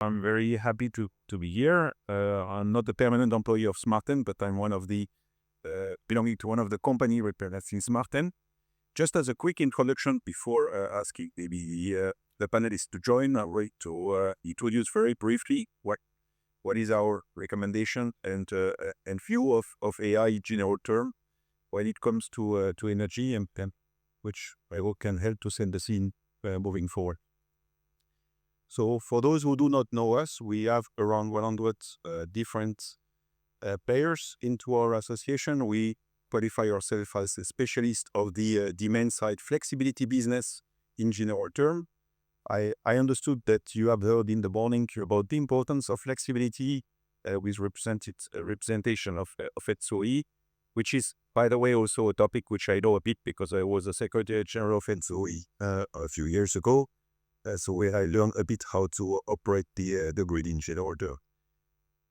I'm very happy to be here. I'm not a permanent employee of smartEn, but I'm one of the belonging to one of the company representing smartEn. Just as a quick introduction before asking maybe the panelists to join, I'd like to introduce very briefly what is our recommendation and view of AI in general term when it comes to energy and which I hope can help to set the scene moving forward. So for those who do not know us, we have around 100 different players into our association. We qualify ourselves as a specialist of the demand-side flexibility business in general term. I understood that you have heard in the morning about the importance of flexibility with representation of ETSOE, which is, by the way, also a topic which I know a bit because I was a Secretary General of ETSOE a few years ago. So I learned a bit how to operate the grid in general order.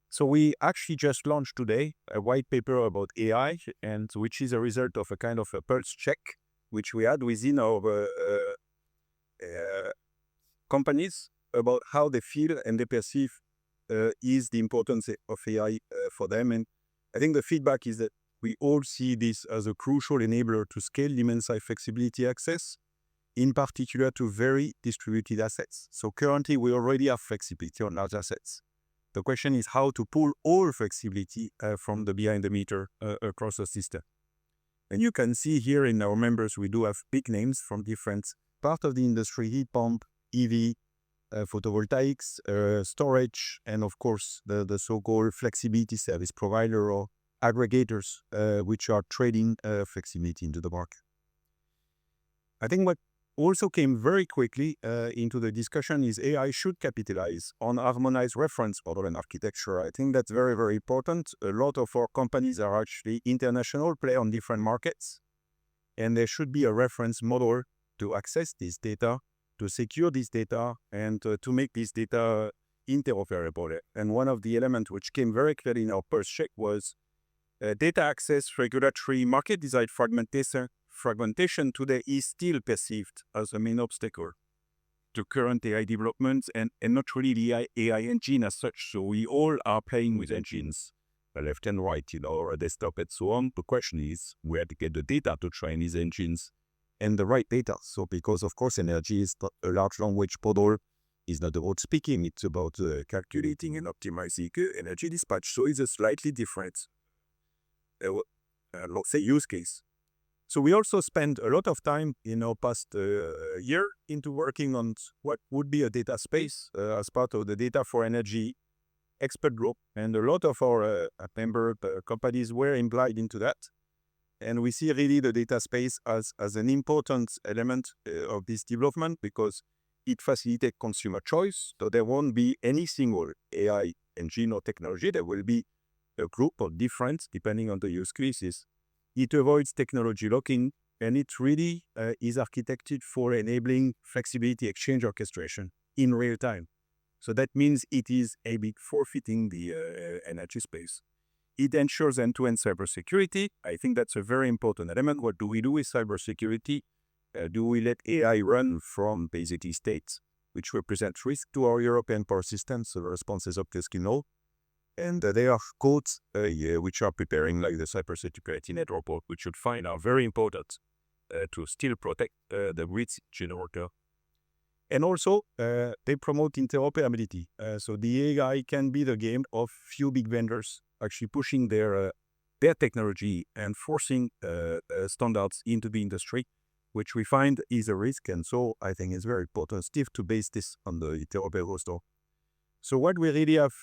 So we actually just launched today a white paper about AI, and which is a result of a kind of a pulse check, which we had within our companies about how they feel and they perceive is the importance of AI for them. And I think the feedback is that we all see this as a crucial enabler to scale demand-side flexibility access, in particular to very distributed assets. So currently we already have flexibility on large assets. The question is how to pull all flexibility from the behind the meter across the system. And you can see here in our members, we do have big names from different parts of the industry: heat pump, EV, photovoltaics, storage, and of course the so-called flexibility service provider or aggregators, which are trading flexibility into the market. I think what also came very quickly into the discussion is AI should capitalize on harmonized reference model and architecture. I think that's very, very important. A lot of our companies are actually international, play on different markets, and there should be a reference model to access this data, to secure this data, and to make this data interoperable. And one of the elements which came very clearly in our first check was data access, regulatory, market design fragmentation today is still perceived as a main obstacle to current AI developments and not really the AI engine as such. So we all are playing with engines, left and right, or a desktop and so on. The question is where to get the data to train these engines and the right data. So because of course energy is a large language model, is not about speaking, it's about calculating and optimizing energy dispatch. So it's a slightly different, let's say, use case. So we also spent a lot of time in our past year into working on what would be a data space as part of the data for energy expert group. And a lot of our member companies were implied into that. And we see really the data space as an important element of this development because it facilitates consumer choice. So there won't be any single AI engine or technology. There will be a group of different, depending on the use cases. It avoids technology locking, and it really is architected for enabling flexibility exchange orchestration in real time. So that means it is a bit forfeiting the energy space. It ensures end-to-end cybersecurity. I think that's a very important element. What do we do with cybersecurity? Do we let AI run from basically states, which represent risk to our European power systems? So the response is obviously no. And there are codes which are preparing like the Cybersecurity Network, which should find are very important to still protect the grids in general. And also, they promote interoperability. So the AI can be the game of few big vendors actually pushing their technology and forcing standards into the industry, which we find is a risk. And so I think it's very important, Steve, to base this on the interoperable store. So what we really have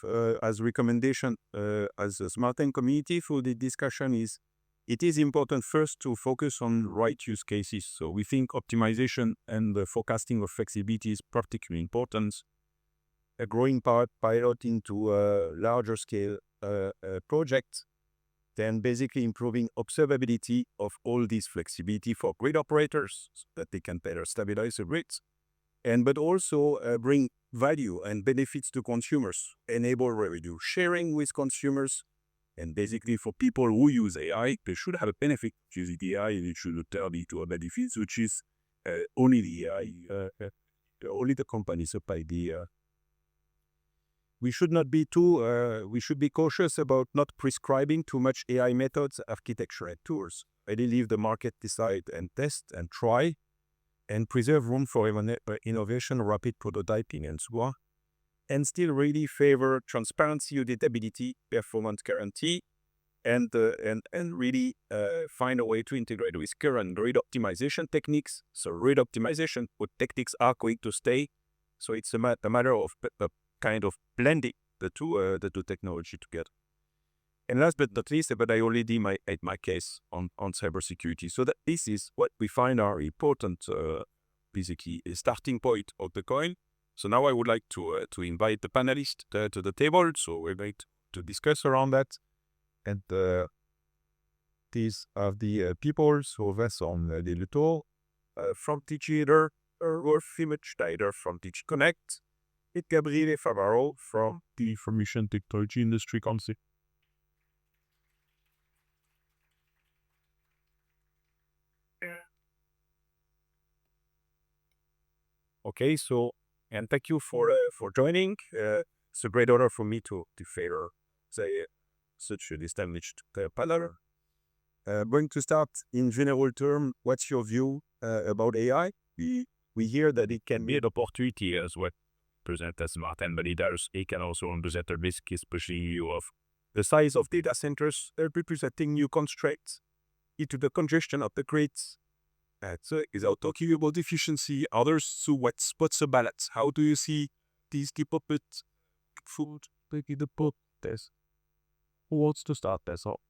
as recommendation as a smartEn community for the discussion is it is important first to focus on right use cases. So we think optimization and the forecasting of flexibility is particularly important. A growing pilot into a larger scale project, then basically improving observability of all this flexibility for grid operators so that they can better stabilize the grids. But also bring value and benefits to consumers, enable revenue sharing with consumers, and basically for people who use AI, they should have a benefit using AI, and it should turn into a benefit, which is only the AI, only the company supply the we should not be too, we should be cautious about not prescribing too much AI methods, architecture, and tools. Really leave the market decide and test and try and preserve room for innovation, rapid prototyping, and so on. And still really favor transparency, auditability, performance guarantee, and really find a way to integrate with current grid optimization techniques. So grid optimization techniques are going to stay. So it's a matter of kind of blending the two technology together. And last but not least, but I already made my case on cybersecurity. So that this is what we find are important, basically a starting point of the coin. So now I would like to invite the panelists to the table. So we're going to discuss around that. And these are the people who are on the little from TG or Image Schneider from TG Connect. It's Gabriele Favaro from the Information Technology Industry Council. Okay, so, and thank you for joining. It's a great honor for me to favor such a distinguished panel. Going to start in general term, what's your view about AI? We hear that it can be an opportunity as what present as smartEn, but it can also present a risk, especially of the size of data centers representing new constraints into the congestion of the grids. So without talking about efficiency, others, so what's the balance? How do you see these development food taking the pot test? Who wants to start this off?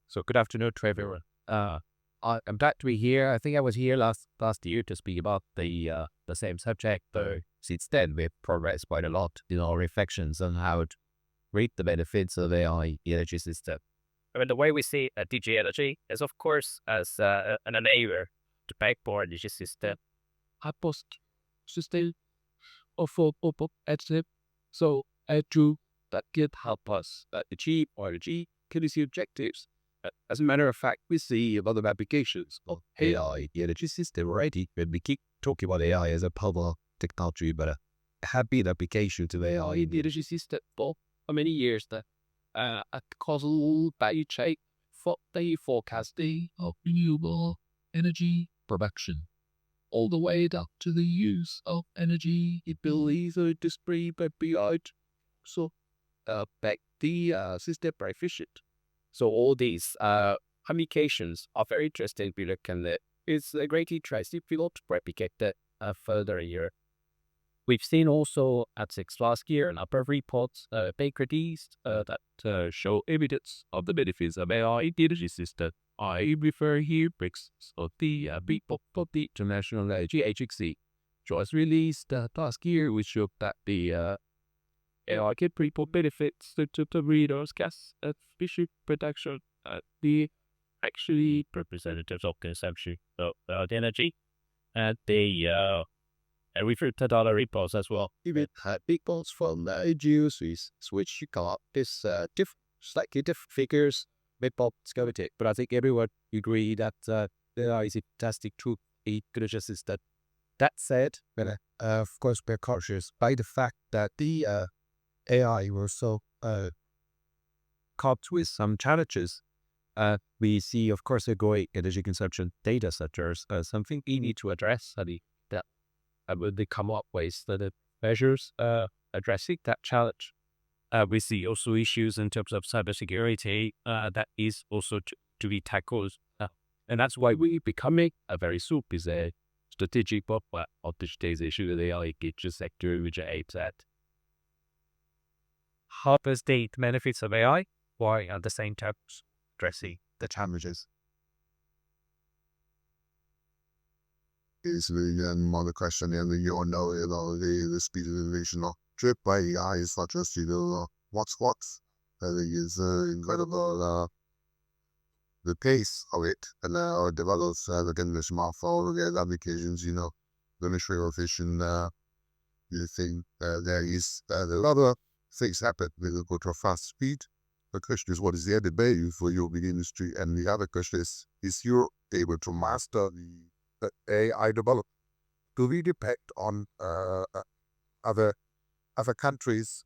So good afternoon to everyone. I'm glad to be here. I think I was here last year to speak about the same subject. Though since then we've progressed quite a lot in our reflections on how to reap the benefits of AI energy system. I mean, the way we see DG energy is, of course, as an enabler to backbone energy system. Post system of energy. So to that can help us achieve our energy policy objectives. As a matter of fact, we see a lot of applications of AI energy system already. When we keep talking about AI as a power technology, but have been application to AI in the energy system for many years now. A causal value chain for the forecasting of renewable energy production, all the way down to the use of energy in buildings or industry, but beyond. So, back the system very efficient. So all these applications are very interesting if you look at it. It's a great interest if we want to replicate that further here. We've seen also at 6 last year a number of reports being released that show evidence of the benefits of AI in the energy system. I refer here bricks of the report of the International Energy Agency, which was released last year, which showed that the AI can report benefits to the greenhouse gas emission production. The actually representatives of consumption of energy, and they refer to other reports as well. Even reports from NGOs, which you got this slightly different figures. Reports go to it, but I think everyone agree that there is a fantastic tool in energy system. That said, of course, we're cautious by the fact that the AI will also caught with some challenges. We see, of course, a growing energy consumption data centers, something we need to address. That will they come up with the measures addressing that challenge. We see also issues in terms of cybersecurity that is also to be tackled. And that's why we're becoming a very soon is a strategic part of digitization of the AI engagement sector, which aims at harvest the benefits of AI while at the same time addressing the challenges. Is another question, and you all know, the speed of innovation driven by AI is not just, what's. I think it's incredible, the pace of it, and now it develops, again, the smartphone, the applications, the Ministry of Vision, you think there is a lot of things happen with a good or fast speed. The question is, what is the added value for your big industry? And the other question is you able to master the AI development? Do we depend on other countries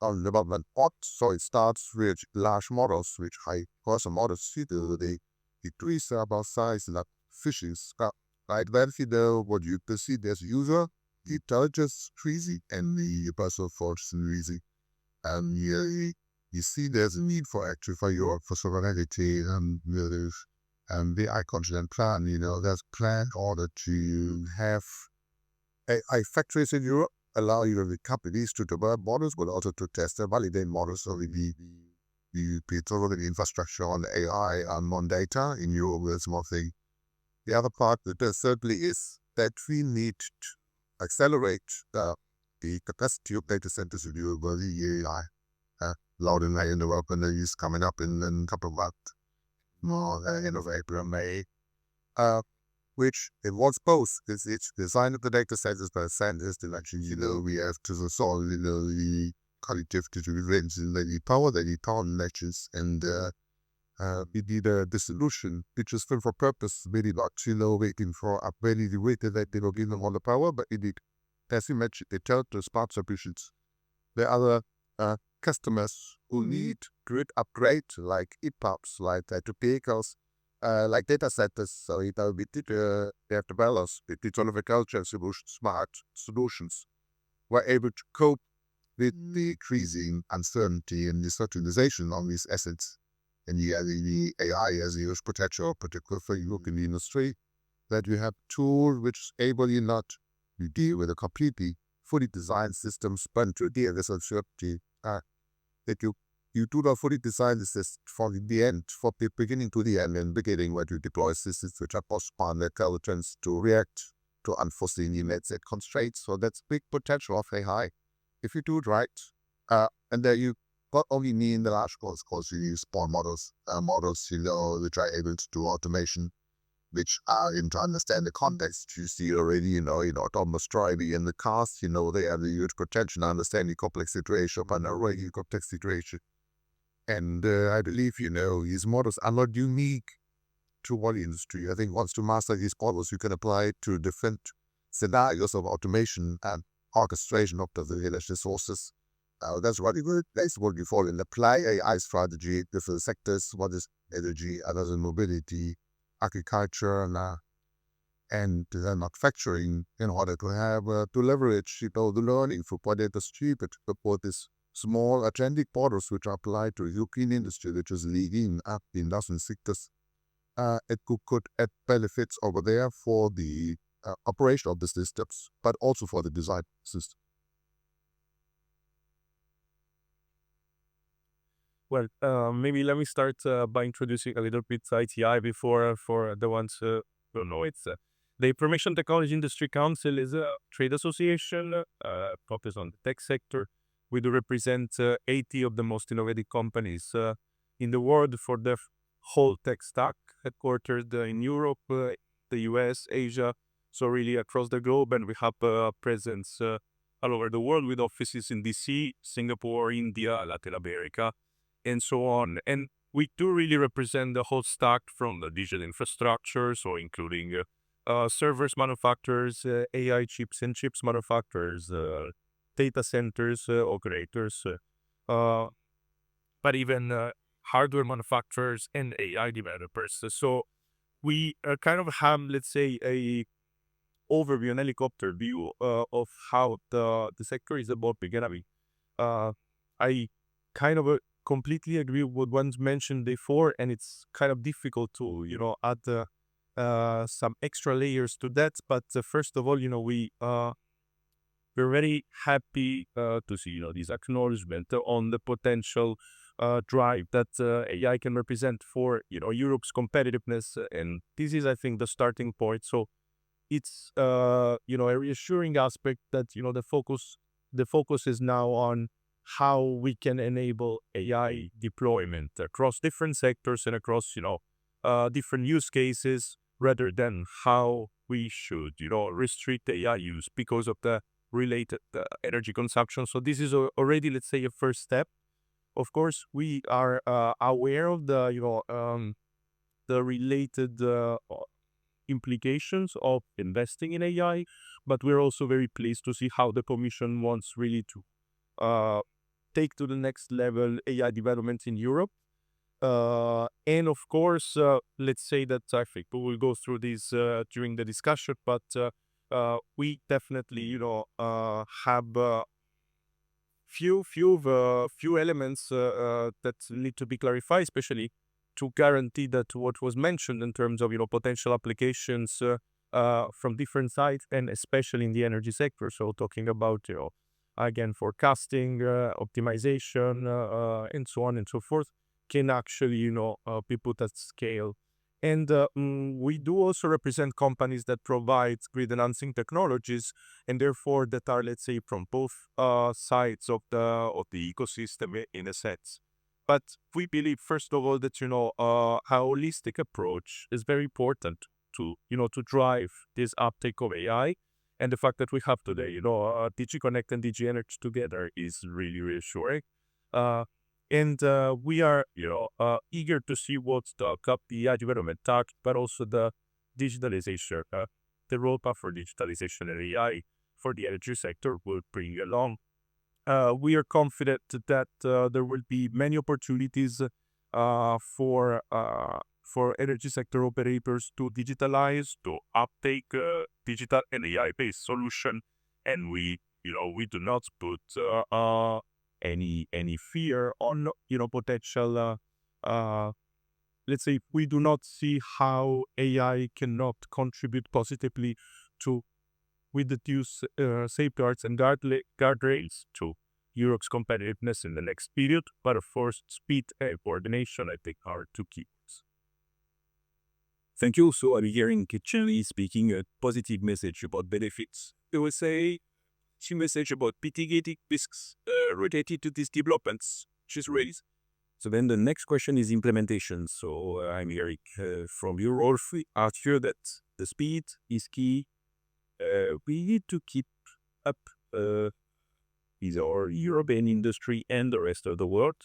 on development path. So it starts with large models, which high person models, they decrease about size like fishes. Right then, what you perceive as user intelligence crazy and the person force crazy. And you see there's a need for actually for sovereignty and the continent plan, there's plan in order to have AI factories in Europe allow the companies to develop models, but also to test and validate models. So we build all of the infrastructure on AI and on data in Europe. That's one thing. The other part that there certainly is that we need to accelerate the capacity of data centers in Europe where the AI loud and high in the world, and is coming up in a couple of months, more end of April, May. Which involves both. It's design of the data centers by scientists, and actually, we have to solve, the connectivity to the range, and they need power ledgers, and we need the solution, which is fit for purpose, really not, waiting for upgrading the way that they will give them all the power, but indeed, as you mentioned, they tell the smart solutions. There are other customers who need grid upgrade, like heat pumps, like to vehicles, like data centers. So we have developed the agriculture solutions, smart solutions, were able to cope with the increasing uncertainty and decentralization on these assets. And the AI has a huge potential, particularly for European industry, that you have tools which is able not to deal with a completely fully designed systems, but to deal with uncertainty that you do not fully design the system from the end, from the beginning to the end, and beginning where you deploy systems which are postponed intelligence to react to unforeseen events and constraints. So that's big potential of AI if you do it right. And then you not only need the large scale, of course, you use small models, which are able to do automation, which are able to understand the context. You see already, autonomous driving in the cars, they have the huge potential to understand the complex situation, but not really complex situation. And I believe, these models are not unique to one industry. I think once to master these models, you can apply it to different scenarios of automation and orchestration of the village resources. That's what it will place what you fall in. Apply AI strategy, different sectors, what is energy, others in mobility, agriculture, and manufacturing, in order to have to leverage the learning for what it is cheap to support this small agentic models which are applied to European industry, which is leading up the industrial sectors. It could add benefits over there for the operation of the systems, but also for the design system. Well, maybe let me start by introducing a little bit ITI before for the ones who don't know. It's the Information Technology Industry Council is a trade association focused on the tech sector. We do represent 80 of the most innovative companies in the world for the whole tech stack, headquartered in Europe, the US, Asia, so really across the globe. And we have a presence all over the world with offices in DC, Singapore, India, Latin America, and so on. And we do really represent the whole stack from the digital infrastructure, so including servers manufacturers, AI chips and chips manufacturers, data centers, operators, but even hardware manufacturers and AI developers. So we kind of have, let's say, a overview, an helicopter view of how the sector is evolving. And I kind of completely agree with what one's mentioned before, and it's kind of difficult to, add some extra layers to that. But first of all, we're very happy to see, this acknowledgement on the potential drive that AI can represent for, Europe's competitiveness. And this is, I think, the starting point. So it's, a reassuring aspect that, the focus is now on how we can enable AI deployment across different sectors and across, different use cases, rather than how we should, restrict AI use because of the related energy consumption. So this is already, let's say, a first step. Of course, we are aware of the, the related implications of investing in AI, but we're also very pleased to see how the Commission wants really to take to the next level AI development in Europe. And of course, let's say that I think we will go through this during the discussion, but we definitely, have few elements that need to be clarified, especially to guarantee that what was mentioned in terms of potential applications from different sides, and especially in the energy sector. So talking about again forecasting, optimization, and so on and so forth, can actually be put at scale. And we do also represent companies that provide grid enhancing technologies, and therefore that are, let's say, from both sides of the ecosystem in a sense. But we believe, first of all, that a holistic approach is very important to to drive this uptake of AI. And the fact that we have today, DG Connect and DG Energy together is really reassuring. And we are, eager to see what the AI development target, but also the digitalization, the roadmap for digitalization and AI for the energy sector will bring along. We are confident that there will be many opportunities for energy sector operators to digitalize, to uptake digital and AI-based solution, and we do not put any fear on potential. Let's say we do not see how AI cannot contribute positively to with the due safeguards and guardrails to Europe's competitiveness in the next period. But of course, speed and coordination, I think, are two keywords. Thank you. So I'm hearing Kitchen speaking a positive message about benefits. I will say a message about mitigating risks related to these developments, which is raised. So then the next question is implementation. So I'm hearing from you, Rolf, Arthur, that the speed is key. We need to keep up with our European industry and the rest of the world.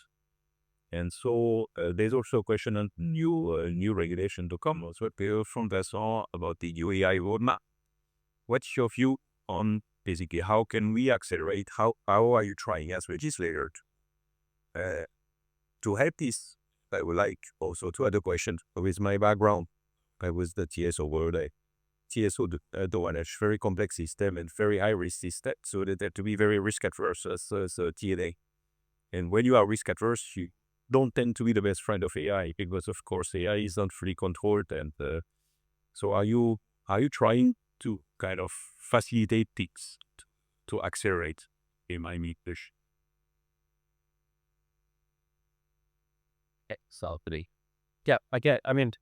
And so there's also a question on new regulation to come. Also, from Vincent about the new AI roadmap. What's your view on basically how can we accelerate? How are you trying as legislator to help this? I would like also to add a question with my background. I was the TSO world. TSO, the one has very complex system and very high risk system, so that they have to be very risk adverse as a TNA. And when you are risk adverse, you don't tend to be the best friend of AI, because of course AI is not fully controlled. And so are you trying to kind of facilitate things to accelerate in my English? Exactly. Yeah, I mean,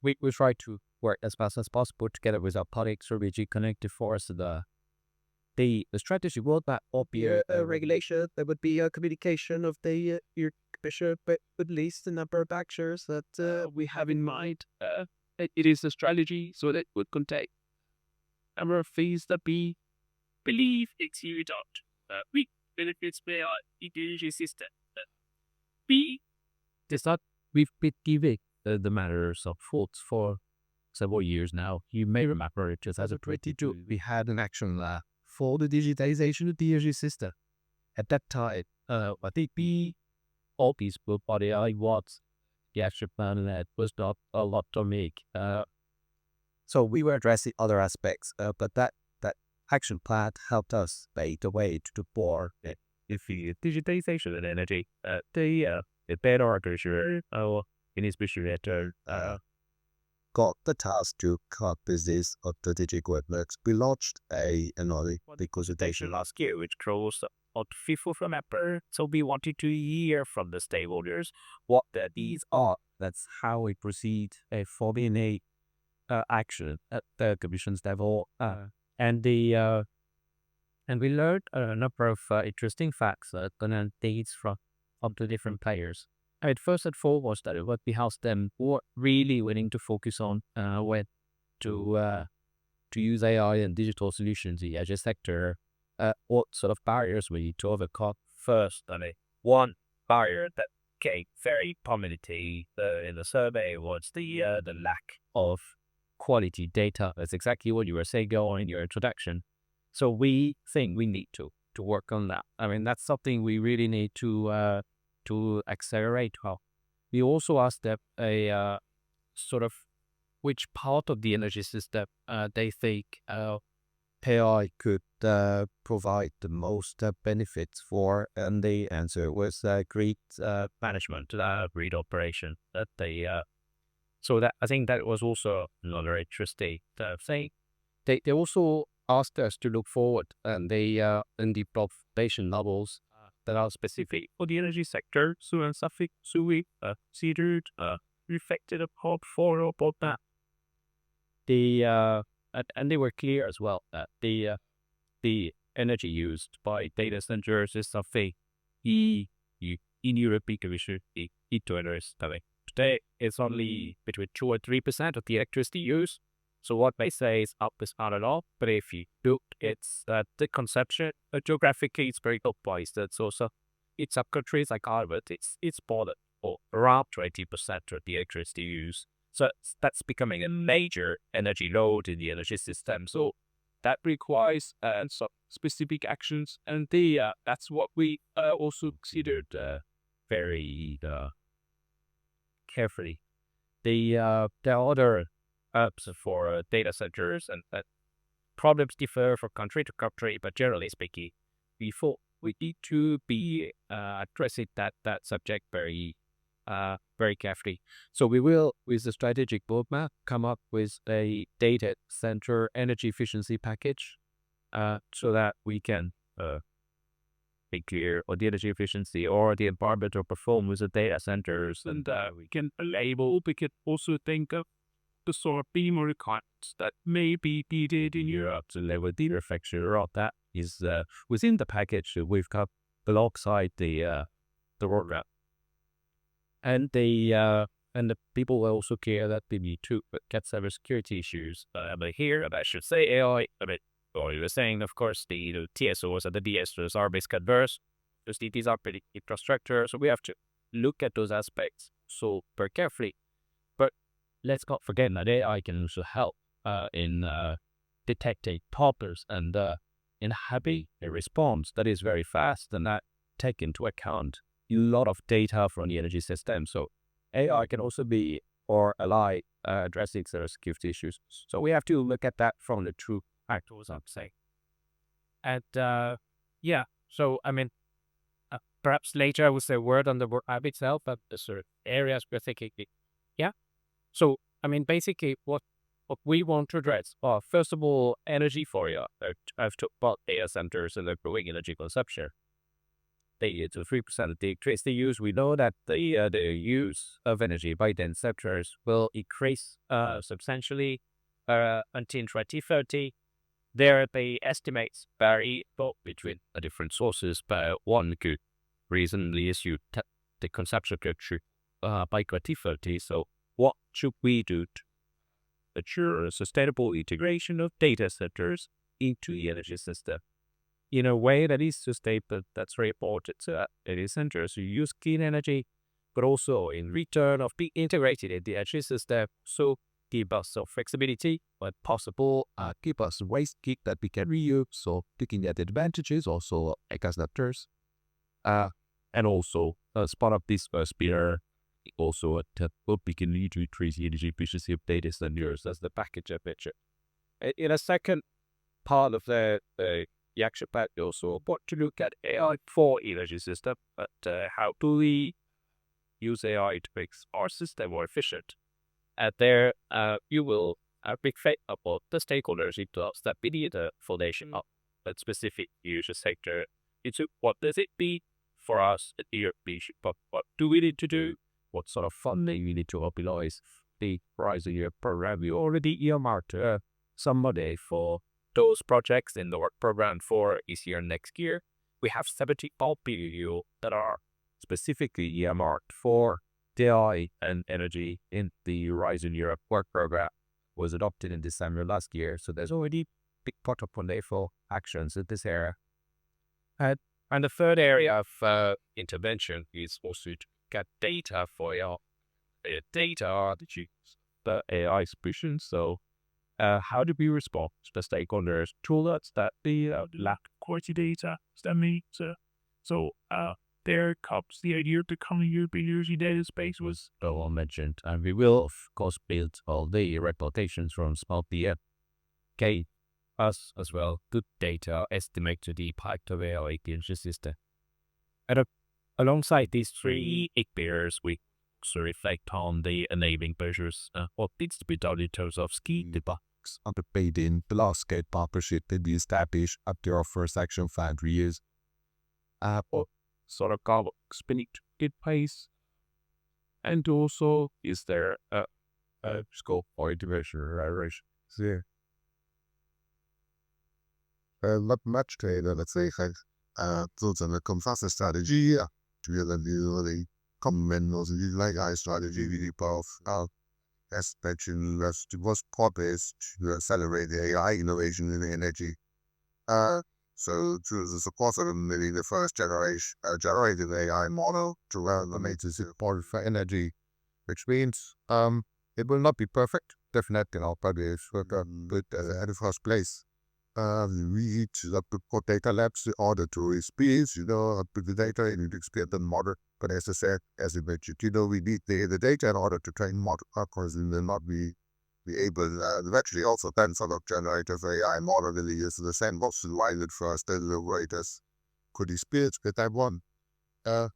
we try to work as fast as possible together with our colleagues from DG Connect to force the strategy roadmap or be a regulation. There would be a communication of the your commission, but at least the number of actors that we have in mind. It is a strategy, so that would contain number of things that we believe execute we benefits by our energy system. We've been giving the matters of thoughts for several years now. You may remember in 2022, we had an action for the digitization of the energy system. At that time, I think all these book body I was the action plan, and that was not a lot to make. So we were addressing other aspects, but that action plan helped us pave the way to the board. If the digitization and energy, the better orchestra, in especially got the task to cut business of strategic networks. We launched another consultation last year, which closed on 5th of November. So we wanted to hear from the stakeholders what their needs are. That's how we proceed for being action at the Commission's level. And we learned a number of interesting facts that connect needs from the different players. I mean, first and foremost, that what we asked them were really willing to focus on when to use AI and digital solutions in the energy sector. What sort of barriers we need to overcome? First, I mean, one barrier that came very prominently in the survey was the lack of quality data. That's exactly what you were saying, Go, in your introduction. So we think we need to work on that. I mean, that's something we really need to accelerate. Well, we also asked them a sort of which part of the energy system they think AI could provide the most benefits for, and the answer was grid management, grid operation. That they so that I think that was also another interesting thing. They also asked us to look forward, and they in the population levels that are specific for the energy sector. So and something so we considered reflected upon for about that. And they were clear as well that the energy used by data centers is something in Europe we should need to understand. Today, it's only between 2 or 3% of the electricity used. So what they say is up is not at all. But if you look, it's the consumption geographically, it's very localized. It's also in some countries like Ireland, it's more than around 20% of the electricity used. So that's becoming a major energy load in the energy system. So that requires some specific actions, and that's what we also considered very carefully. There are other apps for data centers, and problems differ from country to country, but generally speaking, we thought we need to be addressing that subject very carefully. So we will, with the strategic roadmap, come up with a data center energy efficiency package so that we can be clear on the energy efficiency or the environmental performance of data centers, and we can also think of the sort of minimum requirements that may be needed in Europe to level the reflection of that is within the package we've got alongside the roadmap. And the people were also clear that we need to get cybersecurity issues. But here, and I should say AI, well, you were saying, of course, the TSOs and the DSOs are risk adverse. These are pretty infrastructure, so we have to look at those aspects so very carefully. But let's not forget that AI can also help in detecting problems and in having a response that is very fast and that take into account a lot of data from the energy system. So AI can also be or ally addressing cybersecurity issues. So we have to look at that from the true factors, I'm saying. And so I mean, perhaps later I will say a word on the app itself, but the sort of areas we're thinking. Yeah. So I mean, basically, what we want to address are, first of all, energy for you. I've talked about data centers and the growing energy consumption. It's 3% of the electricity use. We know that the use of energy by data centers will increase substantially until 2030. There, the estimates vary both between the different sources, but one good reasonably is the consumption picture by 2030. So what should we do to ensure a sustainable integration of data centers into the energy system in a way that is sustainable? That's very important. Data centers use clean energy, but also in return of being integrated in the energy system. So give us some flexibility, but possible give us waste heat that we can reuse. So looking at the advantages, also conductors, and also as part of this first pillar, also that we can lead to increase the energy efficiency of data centers as the package I mentioned. In a second part of the action plan, also want to look at AI for energy system, but how do we use AI to make our system more efficient? And there, you will big faith about the stakeholders in terms that we need a foundation of a specific user sector. Into what does it mean for us at the European? But what do we need to do? What sort of funding we need to mobilize? The Horizon Europe program, we already earmarked some money for those projects in the work program for this year and next year. We have 75 billion that are specifically earmarked for AI and energy in the Horizon Europe work program. Was adopted in December last year, so there's already big pot of money for actions in this area. And the third area of intervention is also to get data for your data that use the AI solution. So how do we respond to the stakeholders towards that the lack of quality data? That means there comes the idea of the common European University data space was Well mentioned, and we will of course build all the reputations from smartEn. Okay, us as well, good data estimate to the impact of our agent system. And alongside these three pillars, we also reflect on the enabling measures. What needs to be done in terms of ski debugs. Underpaid the last scale partnership that we established after our first action 5 years. or sort of go spinning to get pace. And also, is there a scope for integration? Yeah. Not much data, let's say, sozusagen Kompass-Strategie, wir dann die kommen, also die AI-Strategy, wie die braucht, expansion, was purpose to accelerate the AI innovation in energy. So to the support of maybe the first generation generative AI model to run the latest support for energy, which means it will not be perfect, definitely not, but it's good at the first place. We need to put data labs in order to speed, put the data in to expand the model. But as I said, as you mentioned, we need the data in order to train model, of course, and then not be able eventually also then sort of generative AI model really use the sandbox line it first, then the operators could speed with that one. And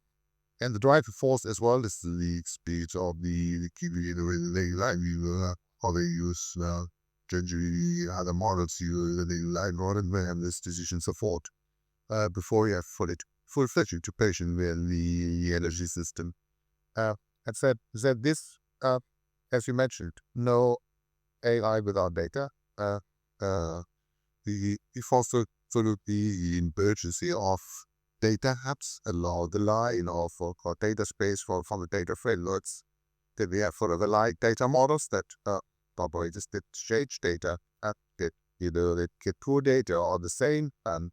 the driving force as well is the speed of the key how they use generally other models you the line model and this decision support before you have full-fledged integration with the energy system. And said this, as you mentioned, no AI without data. We also sort of the emergency of data hubs allow the line of for data space from the data frameworks that we have for the light data models that operators that change data that get poor data or the same and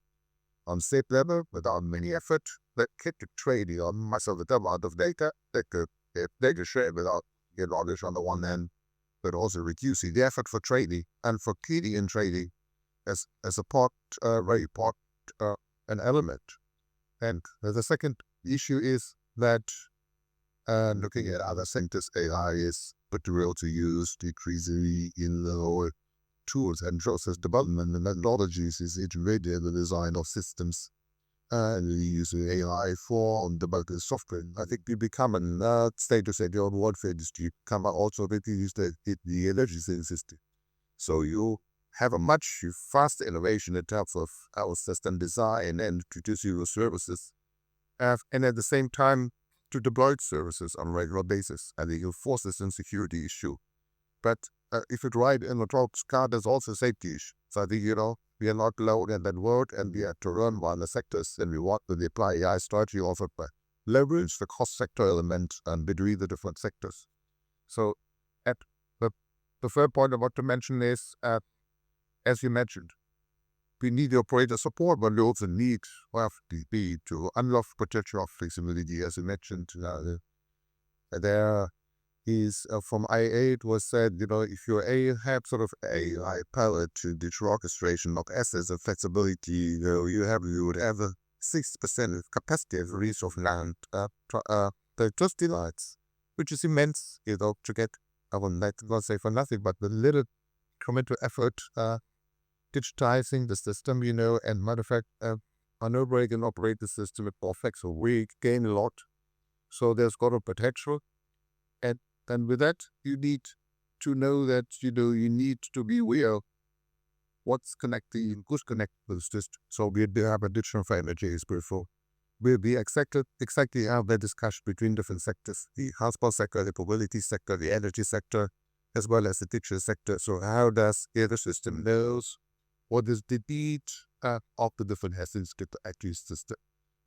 on safe level without many effort that get to trading on much of the amount of data that could data share without get knowledge on the one hand, but also reducing the effort for trading and for cleaning and trading as a part, very part, an element. And the second issue is that looking at other sectors, AI is material to use decreasingly in the whole tools and process development and methodologies is integrated in the design of systems. And we use AI for developing software. I think we become a status at your warfare industry, come also with the energy system. So you have a much faster innovation in terms of our system design and introduce your services. And at the same time, to deploy services on a regular basis. I think it forces a security issue. But if you write in the talk card, there's also a safety issue. So I think, we are not alone in that world and we have to run one of the sectors and we want to apply AI strategy also by leverage the cost sector element between the different sectors. So at the third point I want to mention is, as you mentioned, we need the operator support, but we also need FDP to unlock potential of flexibility, as you mentioned. There is from IA it was said, if you have sort of AI power to digital orchestration of assets and flexibility, you would have a 6% capacity as a reach of land. The just delights, which is immense, to get. I will not say for nothing, but the little committed effort. Digitizing the system, and matter of fact, maneuver and operate the system with perfect, so we gain a lot. So there's got a potential, and with that, you need to know that you need to be aware what's connecting, who's connected to the system. So we have a digital for energy is before. We'll be exactly have the discussion between different sectors: the transport sector, the mobility sector, the energy sector, as well as the digital sector. So how does the system knows what is the need of the different assets to the IT system?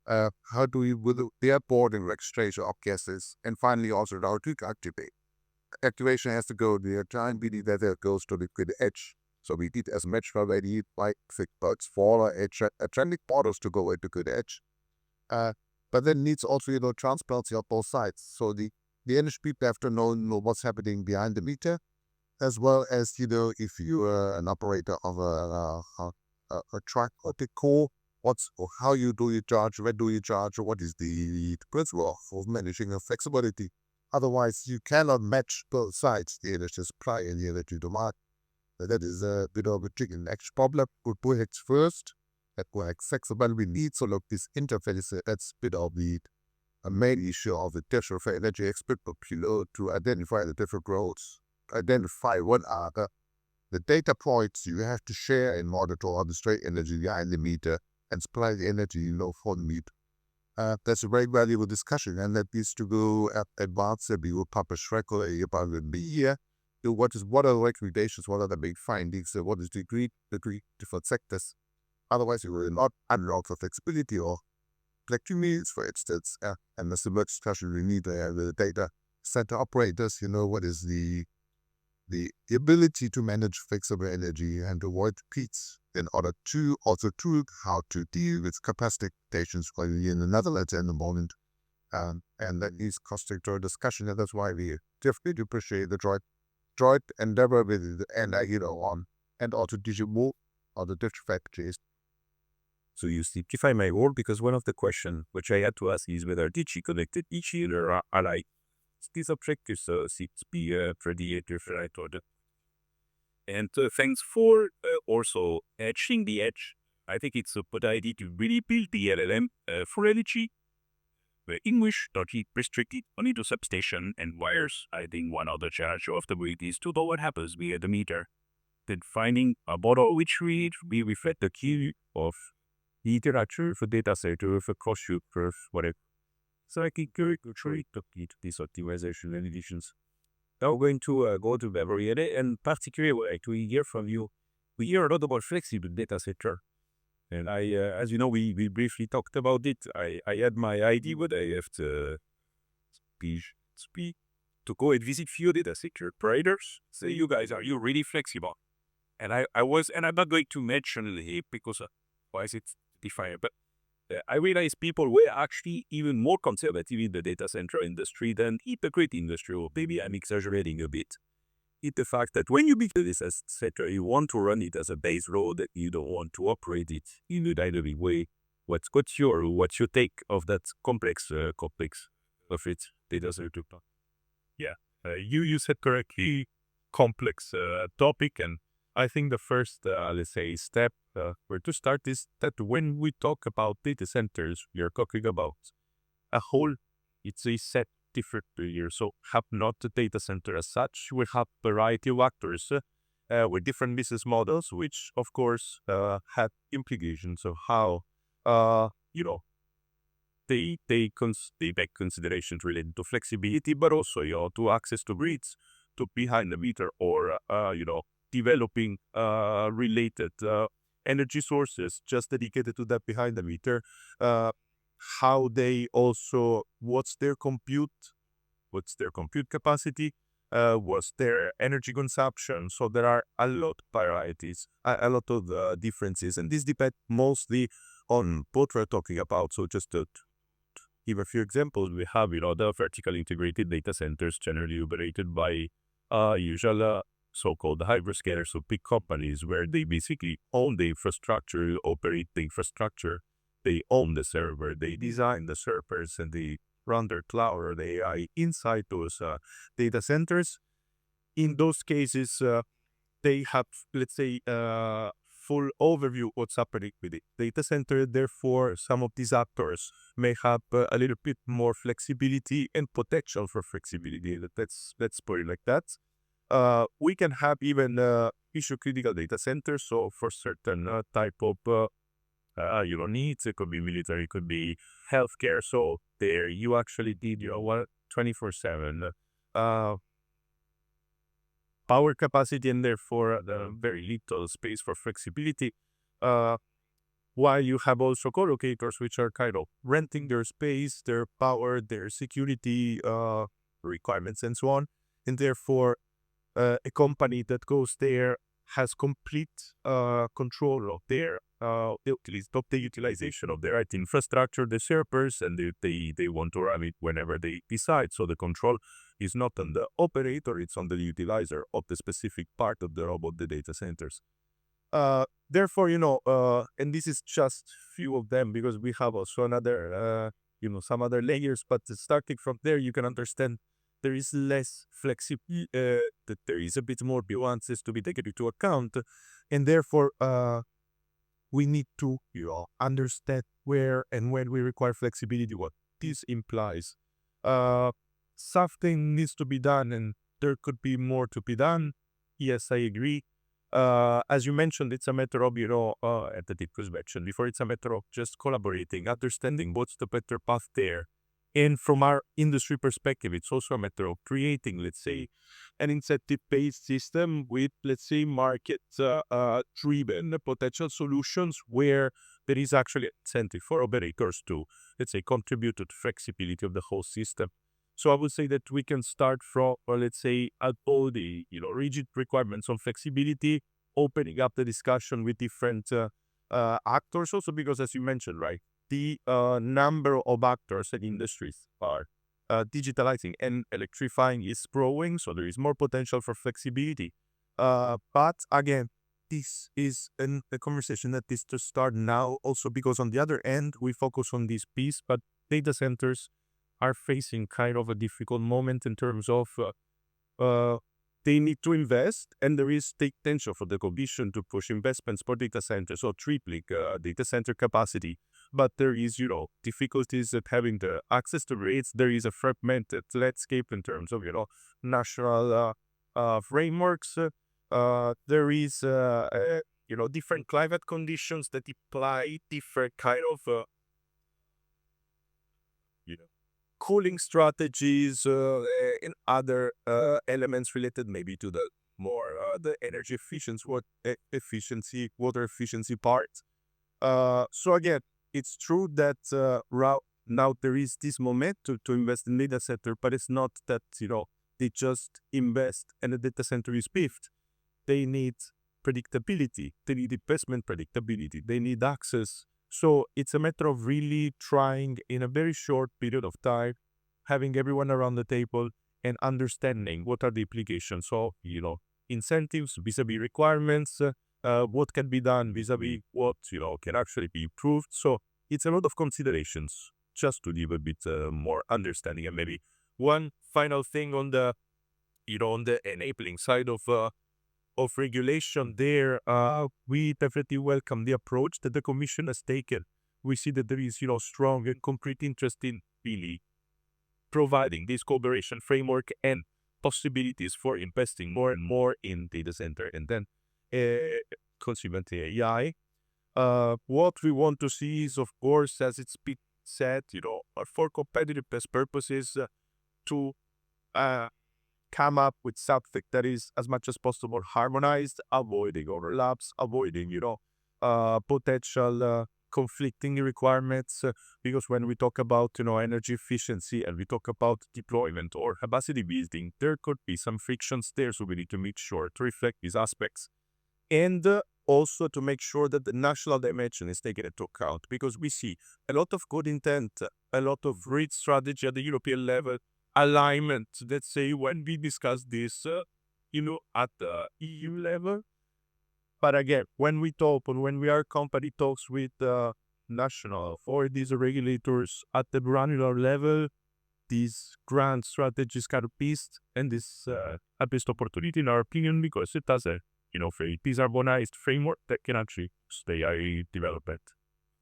How do we, with the airport and registration of guesses, and finally also how to activate. Activation has to go to the time, meaning that it goes to the grid edge. So we need as much already like but smaller trending models to go into grid edge. But then needs also, transparency on both sides. So the energy people have to know what's happening behind the meter. as well as, if you are an operator of a track or the core, or how you do you charge, when do you charge, or what is the principle of managing a flexibility. Otherwise, you cannot match both sides, the energy supply and the energy demand. That is a bit of a chicken egg problem. Good projects first, that like flexible, we need sort of this interface. That's a bit of a main issue of the different energy expert below to identify the different roles, identify what are the data points you have to share in order to orchestrate energy behind the meter and supply the energy, for the meter. That's a very valuable discussion, and that needs to go advanced. We will publish regularly about the year. What are the recommendations? What are the big findings? What is the degree different sectors? Otherwise, you will not unlock the flexibility or flexibility, for instance. And there's a much discussion we need the data center operators. What is the ability to manage flexible energy and avoid peaks in order to also how to deal with capacity limitations in the Netherlands at the moment. And that is sector discussion, and that's why we definitely appreciate the joint endeavor with the on and also digital or the different factories. So you simplify my role, because one of the questions which I had to ask is whether DG connected each other are like these objectives seems to be pretty different. And thanks for also etching the edge. I think it's a good idea to really build the LLM for energy. The English not restricted only to substation and wires. I think one of the challenge of the week is to know what happens via the meter. Then finding a model which we reflect the key of the interaction for data center for cross curve, whatever. So I can actually to these optimization and editions. Now we're going to go to memory and particularly what I like to hear from you. We hear a lot about flexible data center. And I, as you know, we briefly talked about it. I had my idea, but I have to speak to go and visit few data center operators. Say, you guys, are you really flexible? And I was, and I'm not going to mention it because why is it defined? But I realized people were actually even more conservative in the data center industry than in the grid industry. Or maybe I'm exaggerating a bit. It's the fact that when you build this data center, you want to run it as a base load, you don't want to operate it in a dynamic way. What's your take of that complex of it data center? Yeah, you said correctly, complex topic, and I think the first, let's say, step where to start is that when we talk about data centers, we are talking about a whole, it's a set different here. So have not the data center as such. We have a variety of actors with different business models, which of course have implications of how, they make considerations related to flexibility, but also, to access to grids, to behind the meter, or, developing related energy sources just dedicated to that behind the meter. How they also, what's their compute capacity, what's their energy consumption. So there are a lot of varieties, a lot of differences, and this depends mostly on what we're talking about. So just to give a few examples, we have, the vertical integrated data centers generally operated by usual so-called hyperscalers, so big companies where they basically own the infrastructure, operate the infrastructure, they own the server, they design the servers, and they run their cloud or the AI inside those data centers. In those cases, they have, let's say, full overview what's happening with the data center. Therefore, some of these actors may have a little bit more flexibility and potential for flexibility. Let's put it like that. We can have even issue critical data centers. So for certain type of needs, it could be military, it could be healthcare. So there you actually need 24/7 power capacity, and therefore the very little space for flexibility. While you have also co-locators, which are kind of renting their space, their power, their security requirements, and so on. And therefore, a company that goes there has complete control of their utilization of their IT infrastructure, the servers, and they want to run it whenever they decide. So the control is not on the operator, it's on the utilizer of the specific part of the robot, the data centers. Therefore, and this is just few of them, because we have also another, some other layers, but starting from there, you can understand there is less flexibility, that there is a bit more nuances to be taken into account, and therefore, we need to, understand where and when we require flexibility, what this implies. Something needs to be done, and there could be more to be done. Yes, I agree. As you mentioned, it's a matter of, at the deep mentioned before, it's a matter of just collaborating, understanding what's the better path there. And from our industry perspective, it's also a matter of creating, let's say, an incentive-based system with, let's say, market-driven potential solutions where there is actually an incentive for operators to, let's say, contribute to the flexibility of the whole system. So I would say that we can start from, let's say, at all the, rigid requirements on flexibility, opening up the discussion with different actors also, because as you mentioned, right, the number of actors and industries are digitalizing and electrifying is growing, so there is more potential for flexibility. But again, this is a conversation that is to start now also, because on the other end, we focus on this piece, but data centers are facing kind of a difficult moment in terms of they need to invest, and there is the tension for the Commission to push investments for data centers or tripling data center capacity. But there is, difficulties at having the access to rates. There is a fragmented landscape in terms of, national frameworks. There is, different climate conditions that apply different kind of, cooling strategies and other elements related maybe to the more the energy efficiency, water efficiency part. So again, it's true that now there is this moment to invest in data center, but it's not that, they just invest and the data center is beefed. They need predictability. They need investment predictability. They need access. So it's a matter of really trying in a very short period of time, having everyone around the table and understanding what are the implications of, incentives vis-a-vis requirements, what can be done vis-a-vis what, can actually be improved. So it's a lot of considerations just to give a bit more understanding. And maybe one final thing on the, on the enabling side of regulation there, we definitely welcome the approach that the Commission has taken. We see that there is, strong and concrete interest in really providing this cooperation framework and possibilities for investing more and more in data center and then consequently AI. What we want to see is, of course, as it's been said, for competitiveness purposes, to come up with something that is as much as possible harmonized, avoiding overlaps, avoiding, potential conflicting requirements, because when we talk about, energy efficiency and we talk about deployment or capacity building, there could be some frictions there, so we need to make sure to reflect these aspects. And also to make sure that the national dimension is taken into account, because we see a lot of good intent, a lot of great strategy at the European level, alignment, let's say, when we discuss this, at the EU level. But again, when we talk and when our company talks with national authorities or regulators at the granular level, these grand strategies kind of missed, and this a missed opportunity in our opinion, because it does a very decarbonized framework that can actually stay development.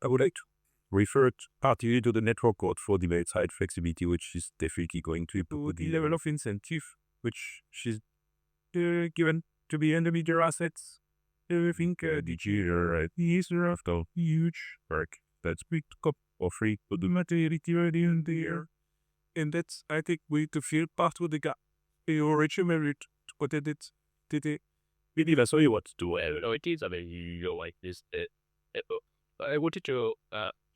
I would like to refer particularly to the network code for device height flexibility, which is definitely going to improve the level of incentive which is given to the individual assets. I think DG is after huge work that's picked up or free to the materiality already in there. And that's, I think, we to feel part of the gap. You originally what did it? We need to you what to do. It is a very like this. I wanted to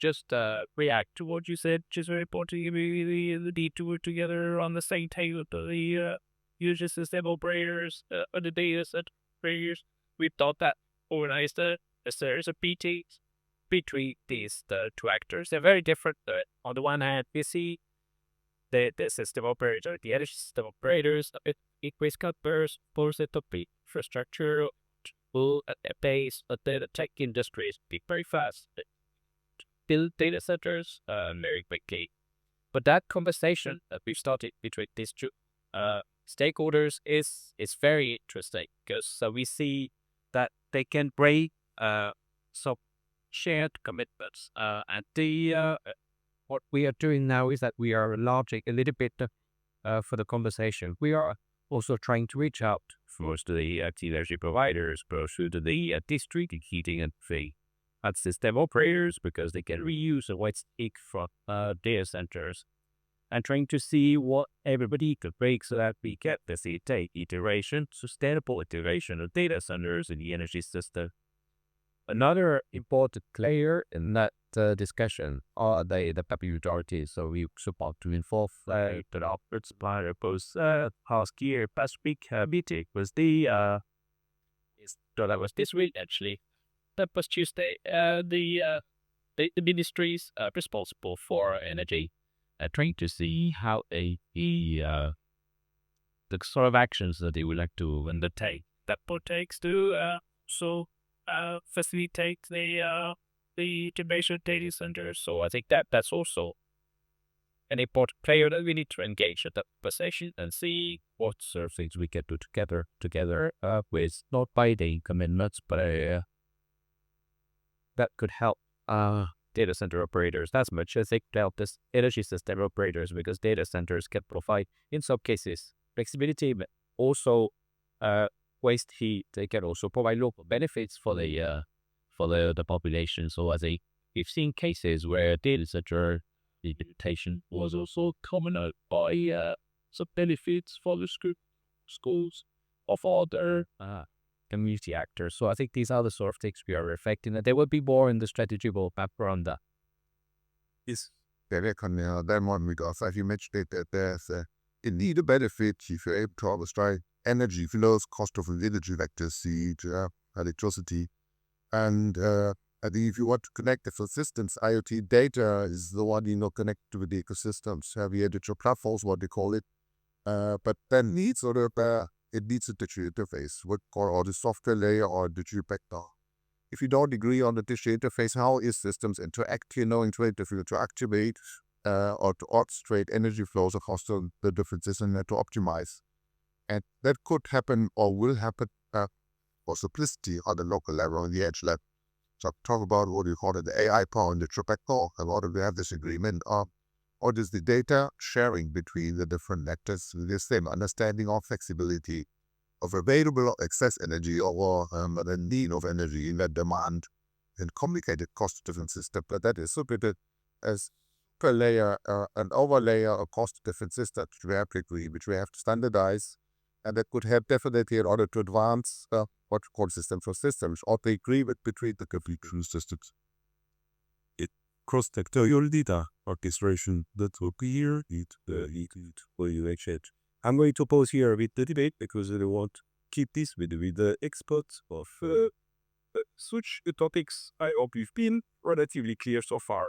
just react to what you said. Just very important. The need to work together on the same table. The user system operators, the data set operators. we thought that organized a series of meetings between these two actors. They're very different. On the one hand, we see the system operator, the energy system operators, increase customers, force it to be infrastructure, at their base, but the tech industry is very fast. Build data centers very quickly. But that conversation that we've started between these two stakeholders is very interesting, because we see that they can break some shared commitments. And what we are doing now is that we are enlarging a little bit for the conversation. We are also trying to reach out first to the energy providers, but also to the district heating and system operators, because they can reuse a waste heat from data centers, and trying to see what everybody could break so that we get this sustainable iteration of data centers in the energy system. Another important player in that discussion are the public utilities. So we support to involve the operator supplier. Both past week meeting was that was this week actually. That was Tuesday. The ministries responsible for energy trying to see how the sort of actions that they would like to undertake that takes to facilitate the integration data centers. So I think that's also an important player that we need to engage at that conversation and see what sort of things we can do together with not binding commitments, but that could help data center operators as much as they could help this energy system operators, because data centers can provide, in some cases, flexibility, but also waste heat. They can also provide local benefits for the population. So as we've seen cases where data center implementation was also coming out by some benefits for the schools of other community actors. So I think these are the sort of things we are reflecting, and there will be more in the strategy roadmap around that. Yes. Then one because as you mentioned that there's indeed a benefit if you're able to orchestrate energy flows, cost of energy vectors, heat, electricity. And I think if you want to connect the systems, IoT data is the one connected with the ecosystems, heavy digital platforms, what they call it. But then needs it needs a digital interface, or the software layer or digital backbone. If you don't agree on the digital interface, how is systems interact, to activate or to orchestrate energy flows across the different systems and to optimize. And that could happen or will happen for simplicity on the local level, on the edge level. So talk about what you call it, the AI power and the backbone, and what do we have this agreement of? Or is the data sharing between the different actors with the same understanding of flexibility of available excess energy or the need of energy in that demand and complicated cost different system. But that is submitted as per layer, an overlay across different systems which we have to standardize, and that could help definitely in order to advance what we call systems for systems, or the agreement between the complete systems. Cross-sectorial data orchestration that will be here. I'm going to pause here with the debate because I want to keep this with the experts of switch topics. I hope you've been relatively clear so far.